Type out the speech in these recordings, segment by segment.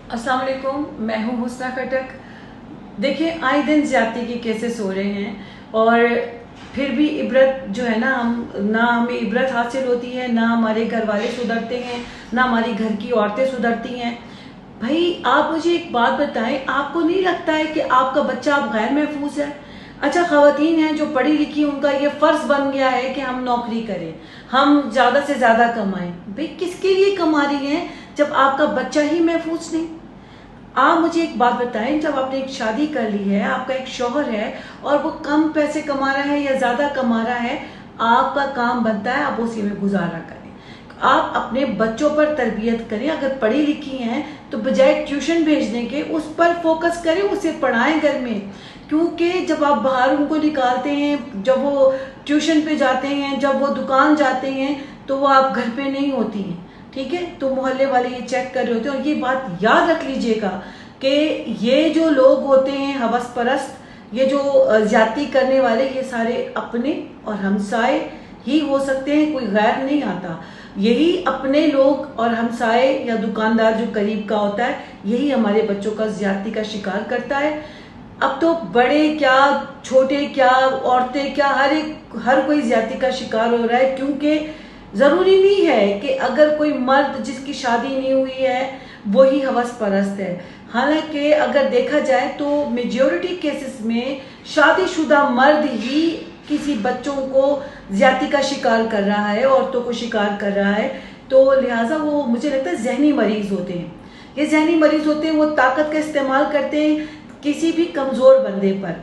अस्सलाम वालेकुम, मैं हूँ हुस्ना खटक। देखिए, आए दिन ज्यादती के केसेस हो रहे हैं और फिर भी इबरत जो है ना, हमें इबरत हासिल होती है, ना हमारे घर वाले सुधरते हैं, ना हमारी घर की औरतें सुधरती हैं। भाई, आप मुझे एक बात बताएं, आपको नहीं लगता है कि आपका बच्चा अब गैर महफूज है? अच्छा, खवातीन हैं जो पढ़ी लिखी, उनका ये फर्ज बन गया है कि हम नौकरी करें, हम ज्यादा से ज्यादा कमाएं। भाई, किसके लिए कमा रही हैं जब आपका बच्चा ही महफूज नहीं? आप मुझे एक बात बताएं, जब आपने एक शादी कर ली है, आपका एक शौहर है और वो कम पैसे कमा रहा है या ज्यादा कमा रहा है, आपका काम बनता है आप उसी में गुजारा करें। आप अपने बच्चों पर तरबियत करें। अगर पढ़ी लिखी हैं तो बजाय ट्यूशन भेजने के उस पर फोकस करें, उसे पढ़ाएं घर में। क्योंकि जब आप बाहर उनको निकालते हैं, जब वो ट्यूशन पे जाते हैं, जब वो दुकान जाते हैं, तो वो आप घर पे नहीं होती हैं। ठीक है, तो मोहल्ले वाले ये चेक कर रहे होते हैं। और ये बात याद रख लीजिएगा कि ये जो लोग होते हैं हवस परस्त, ये जो ज्यादती करने वाले, ये सारे अपने और हमसाए ही हो सकते हैं, कोई गैर नहीं आता। यही अपने लोग और हमसाए या दुकानदार जो करीब का होता है, यही हमारे बच्चों का ज्यादती का शिकार करता है। अब तो बड़े क्या, छोटे क्या, औरतें क्या, हर कोई ज्यादती का शिकार हो रहा है। क्योंकि जरूरी नहीं है कि अगर कोई मर्द जिसकी शादी नहीं हुई है वही हवस परस्त है। हालांकि अगर देखा जाए तो मेजॉरिटी केसेस में शादीशुदा मर्द ही किसी बच्चों को ज्यादती का शिकार कर रहा है, औरतों को शिकार कर रहा है। तो लिहाजा वो, मुझे लगता है, जहनी मरीज होते हैं। ये जहनी मरीज होते हैं, वो ताकत का इस्तेमाल करते हैं किसी भी कमजोर बंदे पर,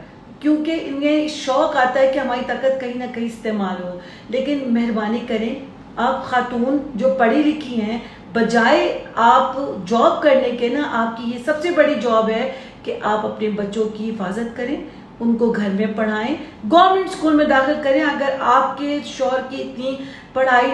क्योंकि इन्हें शौक आता है कि हमारी ताकत कहीं ना कहीं इस्तेमाल हो। लेकिन मेहरबानी करें, आप खातून जो पढ़ी लिखी हैं, बजाय आप जॉब करने के ना, आपकी ये सबसे बड़ी जॉब है कि आप अपने बच्चों की हिफाजत करें, उनको घर में पढ़ाएं, गवर्नमेंट स्कूल में दाखिल करें। अगर आपके शौहर की इतनी पढ़ाई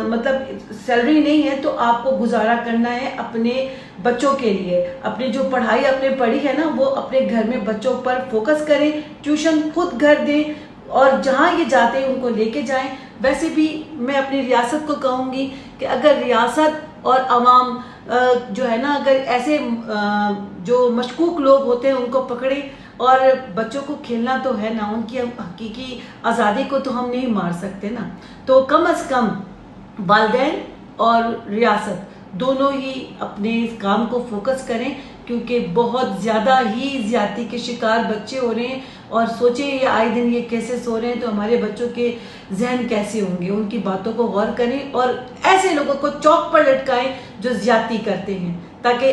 मतलब सैलरी नहीं है, तो आपको गुजारा करना है अपने बच्चों के लिए। अपनी जो पढ़ाई आपने पढ़ी है ना, वो अपने घर में बच्चों पर फोकस करें, ट्यूशन खुद घर दें, और जहाँ ये जाते हैं उनको लेके जाएं। वैसे भी मैं अपनी रियासत को कहूँगी कि अगर रियासत और अवाम जो है ना, अगर ऐसे जो मशकूक लोग होते हैं उनको पकड़े, और बच्चों को खेलना तो है ना, उनकी हकीकी आज़ादी को तो हम नहीं मार सकते ना। तो कम अज़ कम वालिदैन और रियासत दोनों ही अपने इस काम को फोकस करें, क्योंकि बहुत ज़्यादा ही ज्यादती के शिकार बच्चे हो रहे हैं। और सोचें, ये आए दिन ये केसेस हो रहे हैं, तो हमारे बच्चों के जहन कैसे होंगे? उनकी बातों को गौर करें और ऐसे लोगों को चौक पर लटकाएं जो ज्यादती करते हैं, ताकि